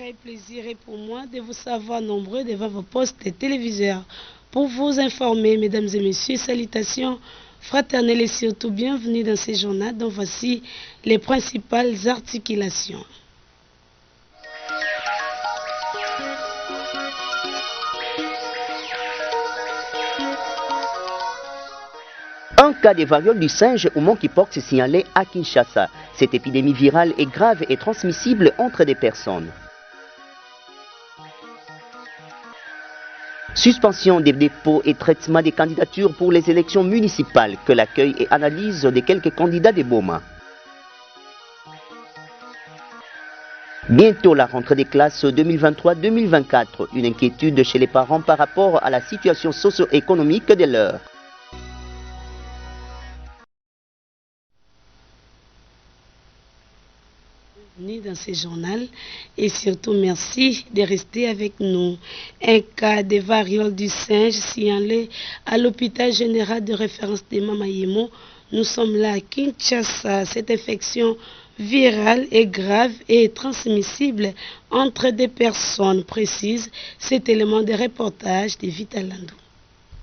et plaisir est pour moi de vous savoir nombreux devant vos postes et téléviseurs. Pour vous informer, mesdames et messieurs, salutations fraternelles et surtout bienvenue dans ces journaux dont voici les principales articulations. Un cas de variole du singe ou monkeypox est signalé à Kinshasa. Cette épidémie virale est grave et transmissible entre des personnes. Suspension des dépôts et traitement des candidatures pour les élections municipales que l'accueil et analyse de quelques candidats de Boma. Bientôt la rentrée des classes 2023-2024, une inquiétude chez les parents par rapport à la situation socio-économique de l'heure. Dans ce journal et surtout merci de rester avec nous. Un cas de variole du singe signalé à l'hôpital général de référence de Mamayemo. Nous sommes là à Kinshasa. Cette infection virale est grave et transmissible entre des personnes précises. Cet élément de reportage de Vitalandou.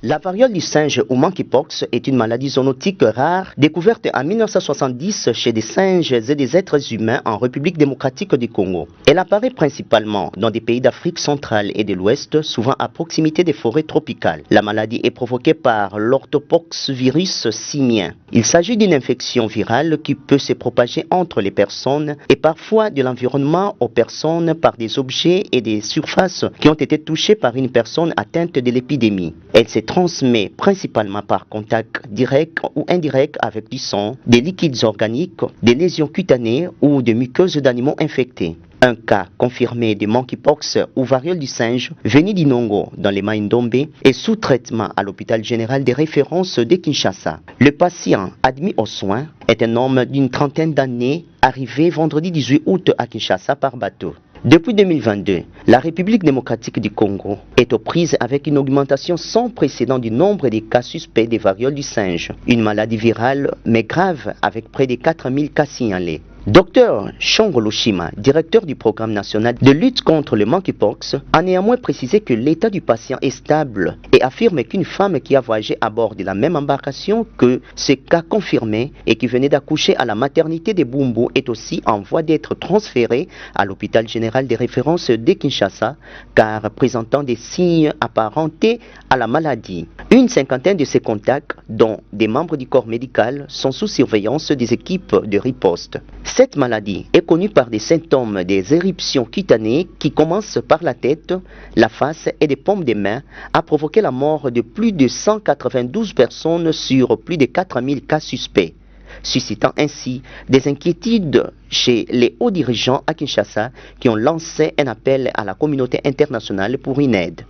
La variole du singe ou monkeypox est une maladie zoonotique rare découverte en 1970 chez des singes et des êtres humains en République démocratique du Congo. Elle apparaît principalement dans des pays d'Afrique centrale et de l'Ouest, souvent à proximité des forêts tropicales. La maladie est provoquée par l'orthopox virus simien. Il s'agit d'une infection virale qui peut se propager entre les personnes et parfois de l'environnement aux personnes par des objets et des surfaces qui ont été touchés par une personne atteinte de l'épidémie. Elle se transmet principalement par contact direct ou indirect avec du sang, des liquides organiques, des lésions cutanées ou des muqueuses d'animaux infectés. Un cas confirmé de monkeypox ou variole du singe venu d'Inongo dans les Maïndombe est sous traitement à l'hôpital général des références de Kinshasa. Le patient admis aux soins est un homme d'une trentaine d'années arrivé vendredi 18 août à Kinshasa par bateau. Depuis 2022, la République démocratique du Congo est aux prises avec une augmentation sans précédent du nombre des cas suspects des varioles du singe, une maladie virale mais grave avec près de 4000 cas signalés. Dr Shongolo Shima, directeur du programme national de lutte contre le monkeypox, a néanmoins précisé que l'état du patient est stable et affirme qu'une femme qui a voyagé à bord de la même embarcation que ce cas confirmé et qui venait d'accoucher à la maternité de Bumbu est aussi en voie d'être transférée à l'hôpital général des références de Kinshasa car présentant des signes apparentés à la maladie. Une cinquantaine de ces contacts, dont des membres du corps médical, sont sous surveillance des équipes de riposte. Cette maladie est connue par des symptômes des éruptions cutanées qui commencent par la tête, la face et des paumes des mains, a provoqué la mort de plus de 192 personnes sur plus de 4000 cas suspects, suscitant ainsi des inquiétudes chez les hauts dirigeants à Kinshasa qui ont lancé un appel à la communauté internationale pour une aide.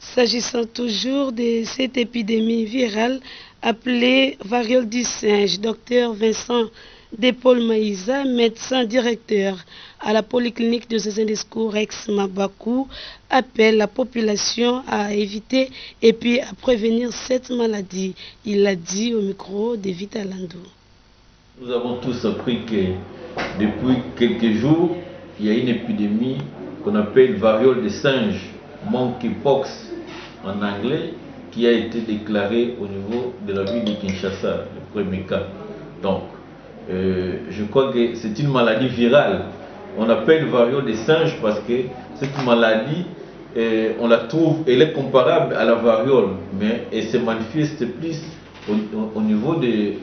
S'agissant toujours de cette épidémie virale appelée variole du singe, Dr Vincent Depaul Maïza, médecin directeur à la polyclinique de Zézendescours ex-Mabakou, appelle la population à éviter et puis à prévenir cette maladie. Il l'a dit au micro de Vitalandou. Nous avons tous appris que depuis quelques jours, il y a une épidémie qu'on appelle variole des singes, monkeypox en anglais, qui a été déclarée au niveau de la ville de Kinshasa, le premier cas. Donc, je crois que c'est une maladie virale. On appelle variole des singes parce que cette maladie, on la trouve, elle est comparable à la variole, mais elle se manifeste plus au niveau des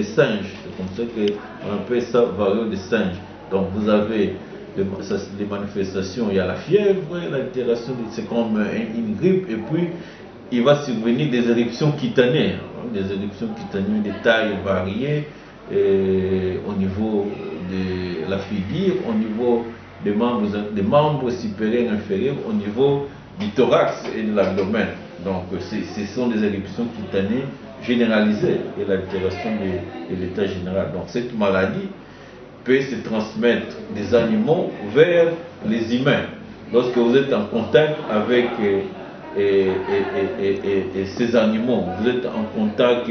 singes. C'est comme ça qu'on appelle ça variole des singes. Donc, vous avez les manifestations, il y a la fièvre, l'altération, c'est comme une grippe, et puis il va survenir des éruptions cutanées, de taille variée, au niveau de la figure, au niveau des membres supérieurs et inférieurs, au niveau du thorax et de l'abdomen. Donc ce sont des éruptions cutanées généralisées et l'altération de l'état général. Donc cette maladie peut se transmettre des animaux vers les humains. Lorsque vous êtes en contact avec ces animaux, vous êtes en contact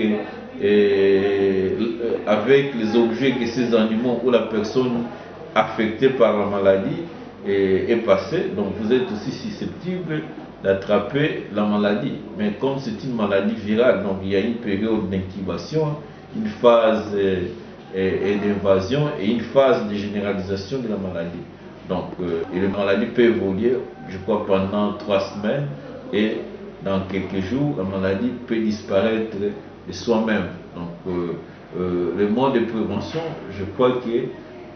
avec les objets que ces animaux ou la personne affecté par la maladie est passé, donc vous êtes aussi susceptible d'attraper la maladie. Mais comme c'est une maladie virale, donc il y a une période d'incubation, une phase d'invasion et une phase de généralisation de la maladie. Donc et la maladie peut évoluer, je crois, pendant 3 semaines, et dans quelques jours, la maladie peut disparaître de soi-même. Donc le mode de prévention, je crois que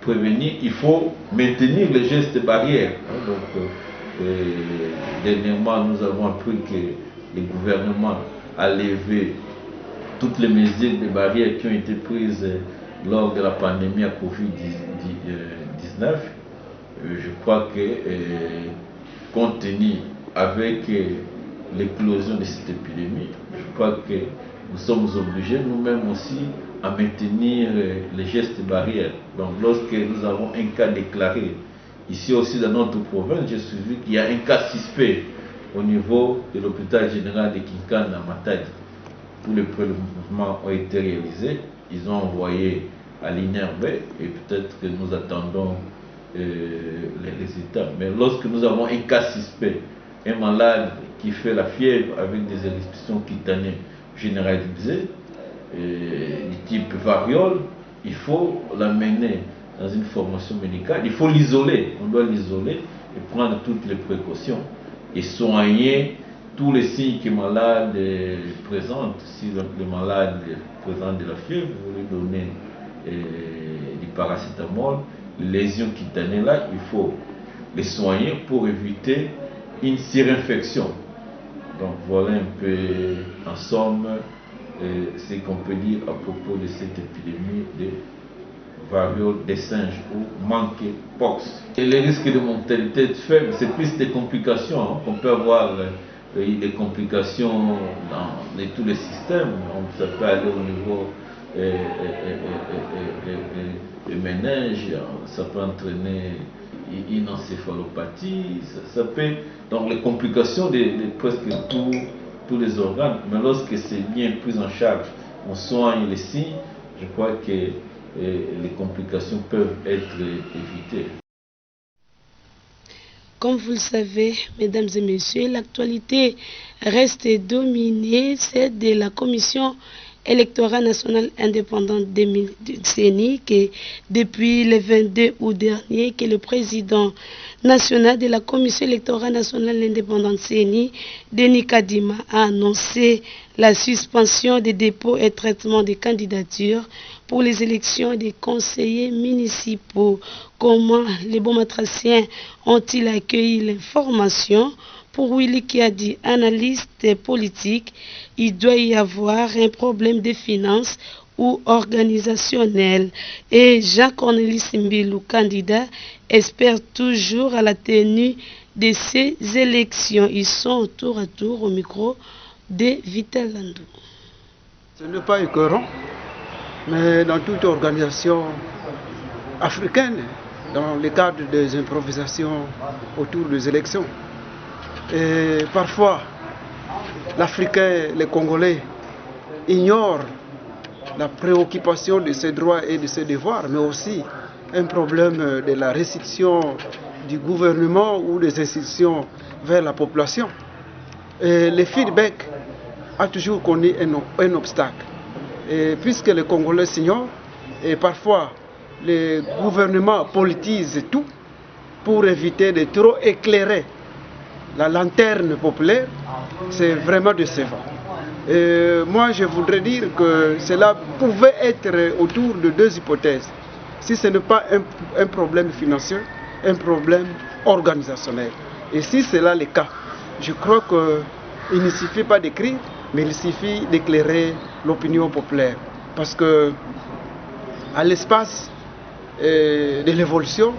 prévenir, il faut maintenir les gestes barrières. Donc dernièrement, nous avons appris que le gouvernement a levé toutes les mesures de barrières qui ont été prises lors de la pandémie à Covid-19. Je crois que, compte tenu avec l'éclosion de cette épidémie, je crois que nous sommes obligés nous-mêmes aussi à maintenir les gestes barrières. Donc lorsque nous avons un cas déclaré, ici aussi dans notre province, j'ai suivi qu'il y a un cas suspect au niveau de l'hôpital général de Kinkanda à Matadi. Tous les prélèvements ont été réalisés, ils ont envoyé à l'INRB et peut-être que nous attendons les résultats. Mais lorsque nous avons un cas suspect, un malade qui fait la fièvre avec des éruptions cutanées généralisées, du type variole, il faut l'amener dans une formation médicale, il faut l'isoler, on doit l'isoler et prendre toutes les précautions et soigner tous les signes que le malade présente. Si le malade présente de la fièvre, vous lui donnez du paracétamol, les lésions cutanées là, il faut les soigner pour éviter une surinfection. Donc voilà un peu en somme ce qu'on peut dire à propos de cette épidémie de variole des singes ou monkeypox. Et les risques de mortalité faibles, c'est plus des complications. On peut avoir des complications dans tous les systèmes. Ça peut aller au niveau des méninges, ça peut entraîner une encéphalopathie, ça peut, donc les complications de presque tous les organes. Mais lorsque c'est bien pris en charge, on soigne les signes, je crois que les complications peuvent être évitées. Comme vous le savez, mesdames et messieurs, l'actualité reste dominée, celle de la Commission électorale nationale indépendante de CENI, qui depuis le 22 août dernier, que le président national de la Commission électorale nationale indépendante CENI, Denis Kadima, a annoncé la suspension des dépôts et traitements des candidatures pour les élections des conseillers municipaux. Comment les Baumatraciens ont-ils accueilli l'information? Pour Willy Kiadi, analyste politique, il doit y avoir un problème de finances ou organisationnel. Et Jean-Cornélis Mbilou, candidat, espère toujours à la tenue de ces élections. Ils sont tour à tour au micro de Vital Landou. Ce n'est pas écœurant, mais dans toute organisation africaine, dans le cadre des improvisations autour des élections. Et parfois, l'Africain, les Congolais ignorent la préoccupation de ses droits et de ses devoirs, mais aussi un problème de la restitution du gouvernement ou des institutions vers la population. Et le feedback a toujours connu un obstacle. Et puisque les Congolais s'ignorent, et parfois les gouvernements politisent tout pour éviter de trop éclairer la lanterne populaire, c'est vraiment décevant. Moi, je voudrais dire que cela pouvait être autour de 2 hypothèses. Si ce n'est pas un problème financier, un problème organisationnel. Et si c'est là le cas, je crois qu'il ne suffit pas d'écrire, mais il suffit d'éclairer l'opinion populaire. Parce que à l'espace de l'évolution,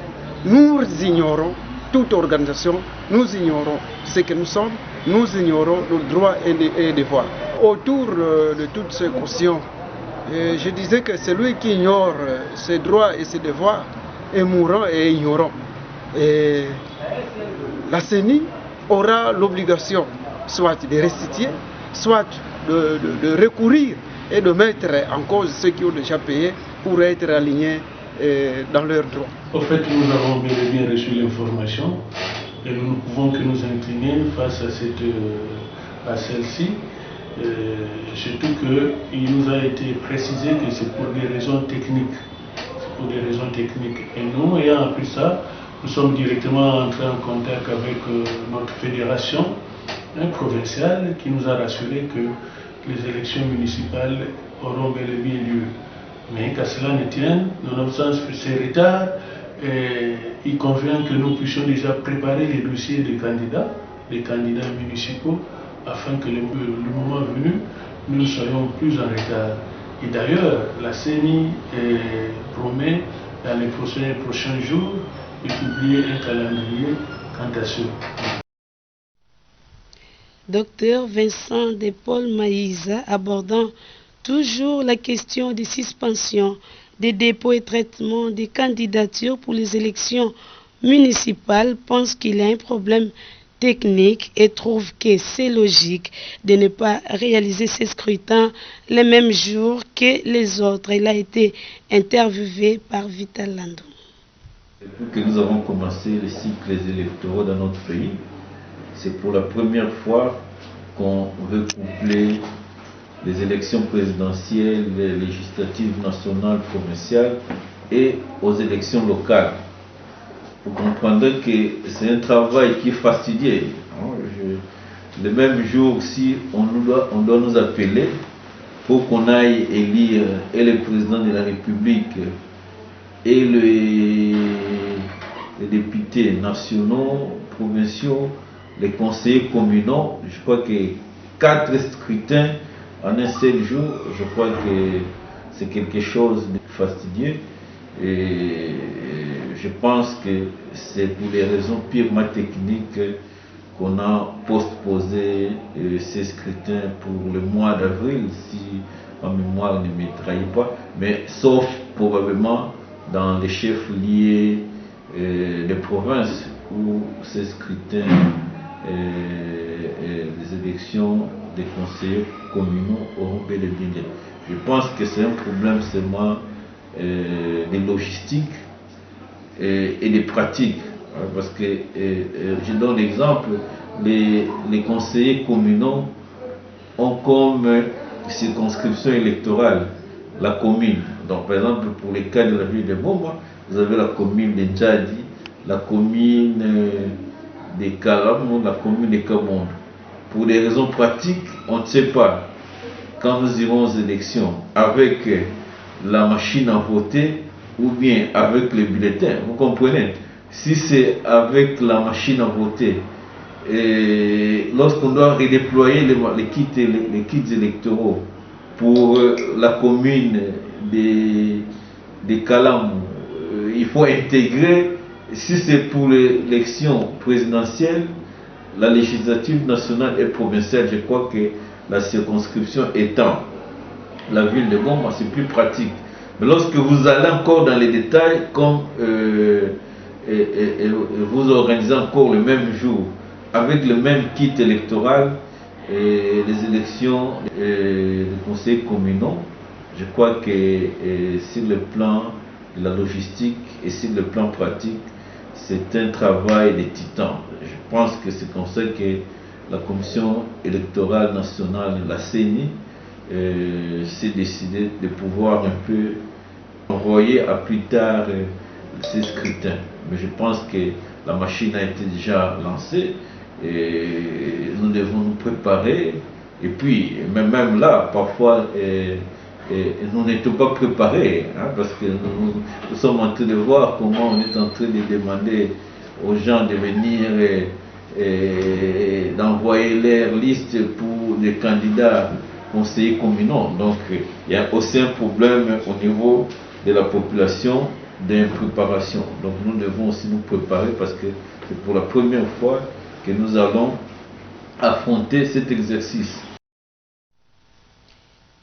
nous ignorons toute organisation, nous ignorons ce que nous sommes, nous ignorons nos droits et devoirs. Autour de toutes ces questions, je disais que celui qui ignore ses droits et ses devoirs est mourant et ignorant. Et la CENI aura l'obligation soit de restituer, soit de recourir et de mettre en cause ceux qui ont déjà payé pour être alignés dans leurs droits. En fait, nous avons bel et bien reçu l'information et nous ne pouvons que nous incliner face à celle-ci. Surtout qu'il nous a été précisé que c'est pour des raisons techniques. Et nous, ayant appris ça, nous sommes directement entrés en contact avec notre fédération provinciale qui nous a rassuré que les élections municipales auront bel et bien lieu. Mais qu'à cela ne tienne, nonobstant ces retards, il convient que nous puissions déjà préparer les dossiers des candidats municipaux, afin que le moment venu, nous ne soyons plus en retard. Et d'ailleurs, la CENI promet dans les prochains jours de publier un calendrier quant à ce. Docteur Vincent de Paul Maïza, abordant toujours la question des suspensions, des dépôts et traitements des candidatures pour les élections municipales, pense qu'il y a un problème technique et trouve que c'est logique de ne pas réaliser ces scrutins les mêmes jours que les autres. Il a été interviewé par Vital Landon. Depuis que nous avons commencé les cycles électoraux dans notre pays, c'est pour la première fois qu'on veut coupler les élections présidentielles, les législatives nationales, provinciales et aux élections locales. Vous comprendrez que c'est un travail qui est fastidieux. Le même jour, si on doit nous appeler pour qu'on aille élire et le président de la République et les députés nationaux, provinciaux, les conseillers communaux, je crois que 4 scrutins en un seul jour, je crois que c'est quelque chose de fastidieux. Et je pense que c'est pour des raisons purement techniques qu'on a postposé ces scrutins pour le mois d'avril, si ma mémoire ne me trahit pas, mais sauf probablement dans les chefs-lieux des provinces où ces scrutins, les élections des conseillers communaux auront bel et bien lieu. Je pense que c'est un problème seulement de logistique et de pratique. Parce que, je donne l'exemple, les conseillers communaux ont comme circonscription électorale la commune. Donc, par exemple, pour les cas de la ville de Boma, vous avez la commune de Djadi, la commune de Kalam, la commune de Kabondo. Pour des raisons pratiques, on ne sait pas, quand nous irons aux élections, avec la machine à voter ou bien avec les bulletins. Vous comprenez? Si c'est avec la machine à voter, et lorsqu'on doit redéployer les kits électoraux pour la commune de Kalam, il faut intégrer, si c'est pour l'élection présidentielle, la législative nationale et provinciale, je crois que la circonscription étant la ville de Goma, c'est plus pratique. Mais lorsque vous allez encore dans les détails, comme vous organisez encore le même jour, avec le même kit électoral, les élections des conseils communaux, je crois que sur le plan de la logistique et sur le plan pratique, c'est un travail de titan. Je pense que c'est comme ça que la Commission électorale nationale, la CENI, s'est décidée de pouvoir un peu envoyer à plus tard ces scrutins. Mais je pense que la machine a été déjà lancée et nous devons nous préparer. Et puis, même là, parfois, nous n'étions pas préparés, parce que nous sommes en train de voir comment on est en train de demander aux gens de venir et d'envoyer leur liste pour des candidats conseillers communaux. Donc, il y a aussi un problème au niveau de la population d'impréparation. Donc, nous devons aussi nous préparer parce que c'est pour la première fois que nous allons affronter cet exercice.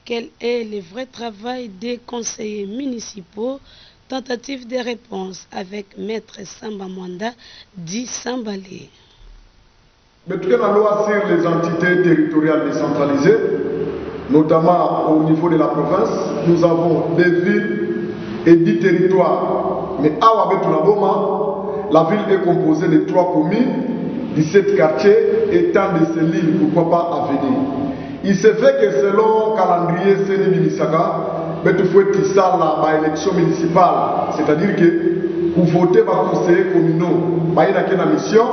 Quel est le vrai travail des conseillers municipaux? Tentative de réponse avec Maître Samba Mwanda, dit Sambalé. Mais tout cas, la loi sur les entités territoriales décentralisées, notamment au niveau de la province, nous avons des villes et 10 territoires. Mais à Wabetulaboma, la ville est composée de 3 communes, 17 quartiers et tant de cellules, pourquoi pas à venir. Il se fait que selon le calendrier Séné Binisaka, il faut que ça la élection municipale, c'est-à-dire que pour voter par conseiller communaux, il y a une mission,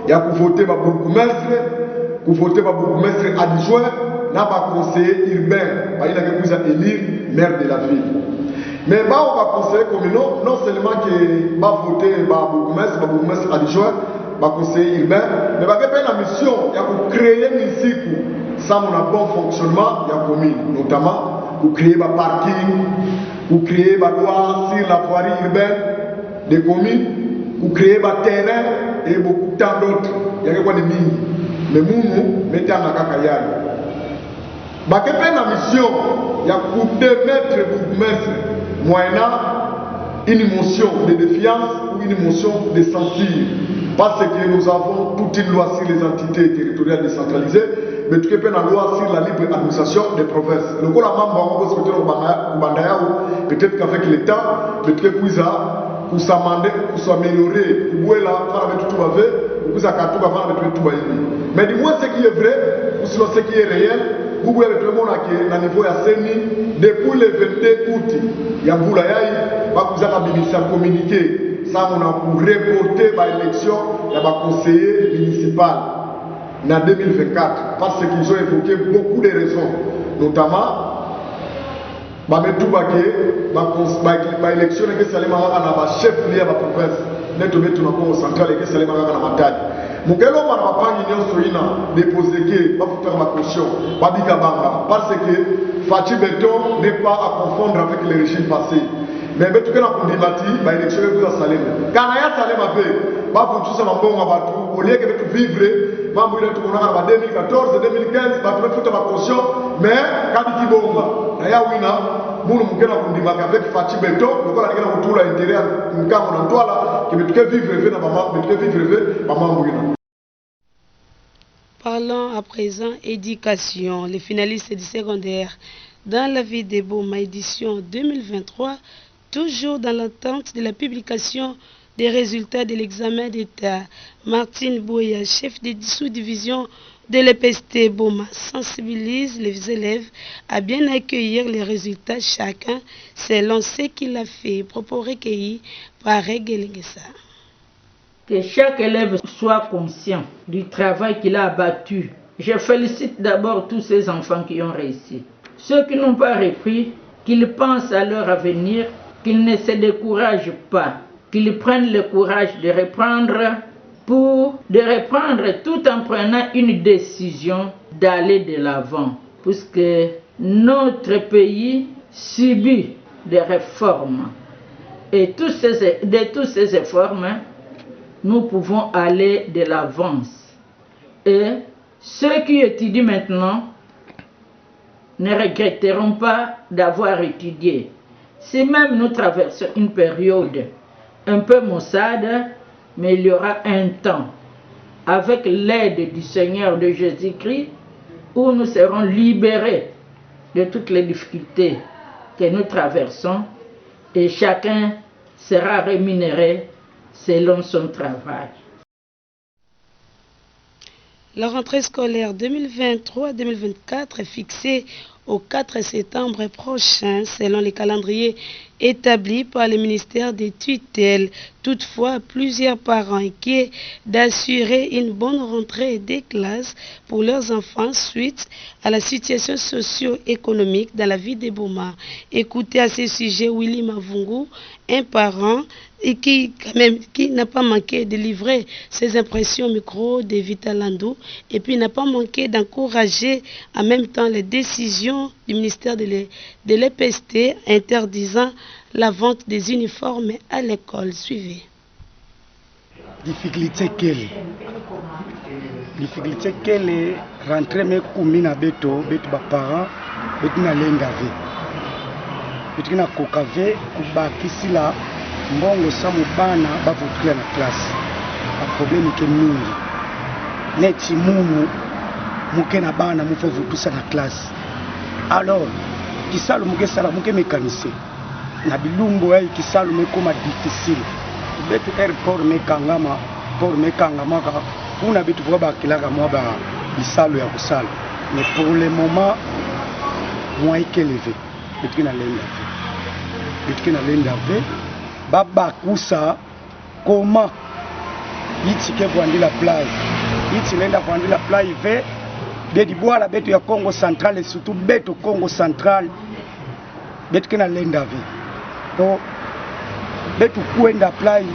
il y a pour voter par bourgmestre, pour voter par bourgmestre adjoint, par conseiller urbain, il y a une élire maire de la ville. Mais par conseiller communaux, non seulement que va voter par bourgmestre adjoint, par conseiller urbain, mais il y a une mission, il y a pour créer un cycle sans un bon fonctionnement, il y a commune, notamment pour créer un parking, pour créer une loi sur la voirie urbaine des communes, pour créer un terrain et beaucoup tant d'autres. Il y a quoi de mine. Mais nous, mettez en akakayal. Il y a une mission, il y a pour démettre moyennant une motion de défiance ou une motion de censure. Parce que nous avons toute une loi sur les entités territoriales décentralisées, mais tu peux une loi sur la libre administration des provinces. Le coup, la membre peut-être qu'avec l'État, peut-être que pour s'amender, pour s'améliorer, pour mais du moins ce qui est vrai, ou sinon ce qui est réel, vous pouvez tout le monde à niveau de CENI, depuis le 22 août, il y a vous avez communiqué, ça on a pour reporter l'élection, il y a un conseiller municipal en 2024, parce qu'ils ont évoqué beaucoup de raisons, notamment l'élection que ça allait chef lié à la province, au central et que ça allait à Mukelo Marapang Union Soina déposé que va faire ma caution, parce que Fatih Beton n'est pas à confondre avec les régimes passés. Mais tout cas, on dit que l'élection est pour Salem. Quand il y a Salem à faire, va tout ça dans bon abattu, au lieu que tu vivre, va mourir tout le monde en 2014, 2015, va tout faire ma caution, mais quand il dit bon, il y a Wina, nous nous disons avec Fatih Beton, nous avons tout l'intérieur, nous avons tout là, qui veut vivre, maman, Parlons à présent éducation. Les finalistes du secondaire dans la vie des Boma édition 2023, toujours dans l'attente de la publication des résultats de l'examen d'État. Martine Boya, chef de sous-division de l'EPST Boma, sensibilise les élèves à bien accueillir les résultats chacun selon ce qu'il a fait. Propos recueillis par Regelingesa. Que chaque élève soit conscient du travail qu'il a abattu. Je félicite d'abord tous ces enfants qui ont réussi. Ceux qui n'ont pas repris, qu'ils pensent à leur avenir, qu'ils ne se découragent pas, qu'ils prennent le courage de reprendre tout en prenant une décision d'aller de l'avant. Puisque notre pays subit des réformes. Et de tous ces réformes, nous pouvons aller de l'avance. Et ceux qui étudient maintenant ne regretteront pas d'avoir étudié. Si même nous traversons une période un peu maussade, mais il y aura un temps, avec l'aide du Seigneur de Jésus-Christ, où nous serons libérés de toutes les difficultés que nous traversons et chacun sera rémunéré selon son travail. La rentrée scolaire 2023-2024 est fixée au 4 septembre prochain, selon les calendriers établis par le ministère des tutelles. Toutefois, plusieurs parents inquiets d'assurer une bonne rentrée des classes pour leurs enfants suite à la situation socio-économique dans la vie des Boma. Écoutez à ce sujet Willy Mavungu, un parent et qui n'a pas manqué de livrer ses impressions au micro de Vitalandou et puis n'a pas manqué d'encourager en même temps les décisions du ministère de l'EPST interdisant la vente des uniformes à l'école. Suivez. Difficulté qu'elle rentrée mais commune beto ba parents beto na lengave beto na kokave kubakisi la mbongo sa mobana bavotria na classe. A problème ke mingi neti mumu muke na bana mufa votusa na classe. Alors kisalo muke sala muke mécanicien na bilumbu ya kisalu mekoma difficile betu airport mekangama port mekangamaka kuna bitu kwa bakilaka mwa ba bisalu ya kusala mais pour le moment moi élevé bitu na lenda ve baba kusa koma itike kuandila plage itilenda kuandila plage ve bedi bwala betu ya Congo Central et surtout betu Congo Central betu kena lenda ve to betu kuenda plage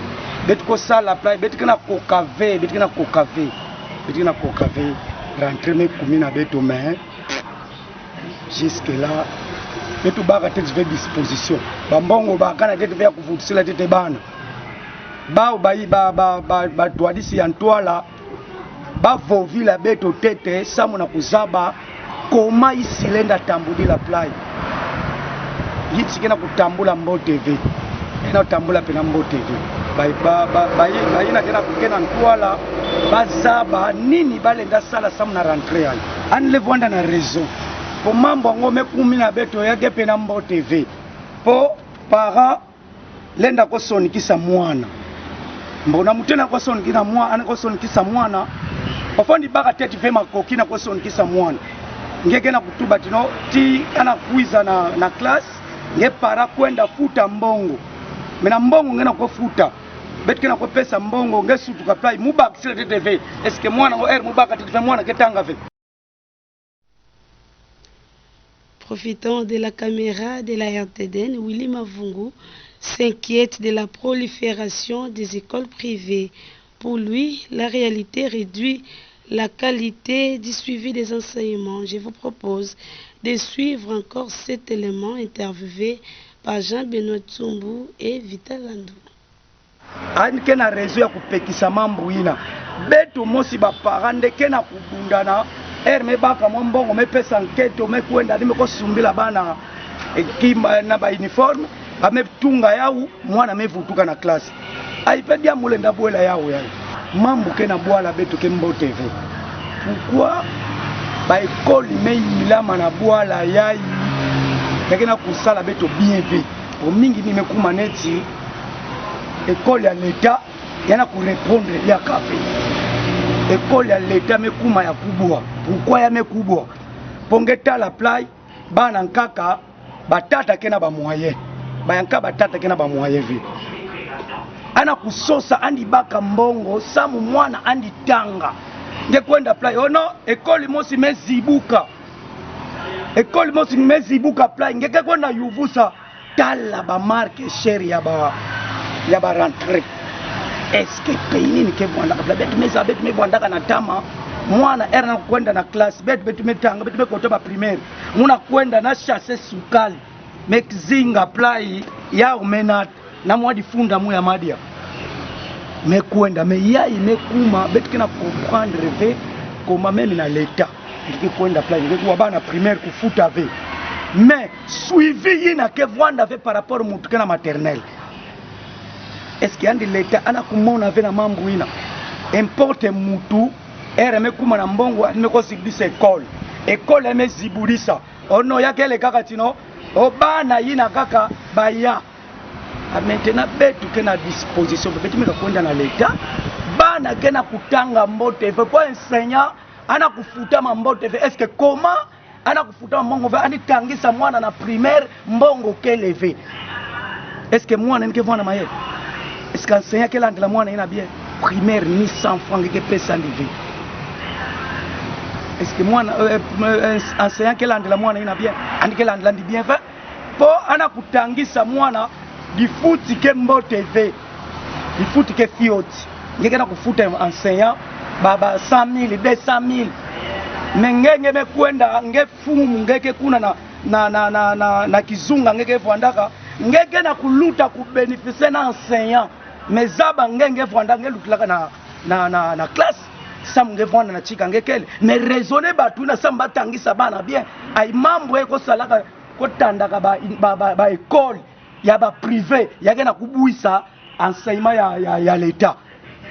betu ko sala plage betu kena kokave rentrer me kumina betu mais jusque là betu baka tete ve disposition bambongo bakana tete ve kuvutisila tete bana bao bayi ba twadisi antwala ba vovila beto tete samu na kuzaba koma isilenda tambudila play yitsi kena kutambula Mbo TV ena kutambula pena Mbo TV bayi na kena kukena antwala bazaba nini balenda sala samu na rentrée ayi anle vwanda na raison po mambo ngome kumi na beto yake pena Mbo TV po para lenda ko sonikisa mwana mbona mutena kwa sonikisa mwana ana ko sonikisa mwana ofandi baka tete vema kokina kwa sonikisa mwana ngeke na kutuba tino ti ana kuiza na class nge para kwenda futa mbongo mena mbongo ngena ko futa betu kena ko pesa mbongo nge sutu ka play mubak sile tete ve eske mwana o mubaka tete ve mwana ketanga ve. Profitant de la caméra de la RTDN, Willy Mavungu s'inquiète de la prolifération des écoles privées. Pour lui, la réalité réduit la qualité du suivi des enseignements. Je vous propose de suivre encore cet élément interviewé par Jean-Benoît Tsumbu et Vital Landou. Anke na rezo ya kupekisa mambo ina betu mosi baparande kena kubundana me baka mbongo me pesa nketo me kwenda dime ko sumbila bana ekima na ba uniforme ametunga yao mwana mevutuka na klasi aipedia mulenda bwela yao yani mambo kena bwala betu ke Mbo TV pourquoi ba école meilama na bwala yai yakena kusala betu bien pe po mingi nimekuma neti école ya l'État yana ku répondre ya kape école ya l'État mekuma ya kubwa pourquoi ya mekubwa pongeta la play bana nkaka batata kena ba moyen bayanka batata kena ba moyen vi ana kusosa andi baka mbongo samu mwana andi tanga nge kwenda play ono école mosi mezibuka play ngeke kwenda yuvusa tala ba marque chérie ya ba rentrée est-ce que pays ni ke bwanda ka betu meza betu me bwanda kana tama mwana erna kwenda na class betu metanga betu mekoto ba primaire muna kwenda na chasse sukali mekzinga play ya umenat na mwadi funda mu ya madia mekwenda me yai mekuma betu kina comprendre ve koma meme na l'État ndiki kwenda play ndiki kwa bana primaire kufuta ve mais suivi yina ke vwanda ve par rapport mutu kana maternelle. Est-ce qu'il y a de l'État ana kumona ve na mambo ina importe mutu me kuma na mbongo me ko sibisa école me ziburisa ono yake le kaka tino obana yina kaka baya a maintenant betu kena disposition betu me kwenda na l'État bana kena kutanga Mbo TV pour enseignant ana kufuta Mbo TV est-ce que comment ana kufuta mbongo ve ani tangisa mwana na primaire mbongo keleve est-ce que mwana nke vona maye est-ce qu'enseignant quel angle mwana ina bien primaire ni 100 francs que pesa ndivi est-ce que mwana enseignant quel angle mwana ina bien andi quel angle ndi bien fait po ana kutangisa mwana difuti ke Mbo TV difuti ke fioti ngeke na kufuta enseignant baba 100,000 200,000 mengenge mekwenda ngefumu ngeke kuna na kizunga ngeke vwandaka ngeke na kuluta kubenefice na enseignant mezaba ngenge vwanda ngelutulaka na classe sam nge vwanda na chika ngekele mais raisonner batu na sam batangisa bana bien ay mambo eko salaka kotandaka ba école ya ba privé yake na kubuisa enseignement ya l'État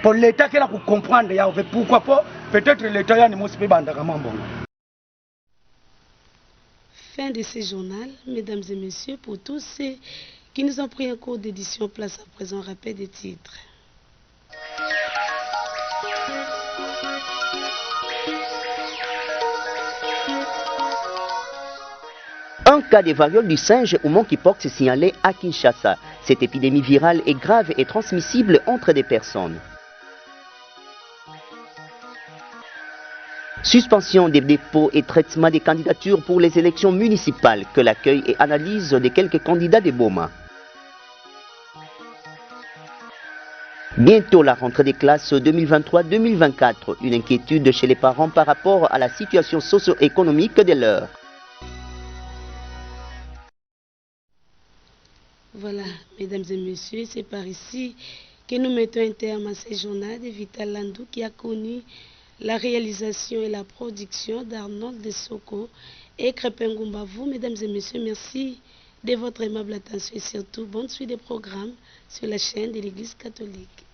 pour l'État kena ku comprendre ya pourquoi pas peut-être l'État yani mosipe bandaka mambo. Fin de ce journal, mesdames et messieurs, pour tous ceux qui nous ont pris un cours d'édition. Place à présent, rappel des titres. Un cas de variole du singe ou monkeypox est signalé à Kinshasa. Cette épidémie virale est grave et transmissible entre des personnes. Suspension des dépôts et traitement des candidatures pour les élections municipales, que l'accueil et analyse de quelques candidats de Boma. Bientôt la rentrée des classes 2023-2024, une inquiétude chez les parents par rapport à la situation socio-économique de l'heure. Voilà, mesdames et messieurs, c'est par ici que nous mettons un terme à ce journal de Vital Landou qui a connu la réalisation et la production d'Arnold de Soko et Crépin Goumba. Vous, mesdames et messieurs, merci de votre aimable attention et surtout bonne suite des programmes sur la chaîne de l'Église catholique.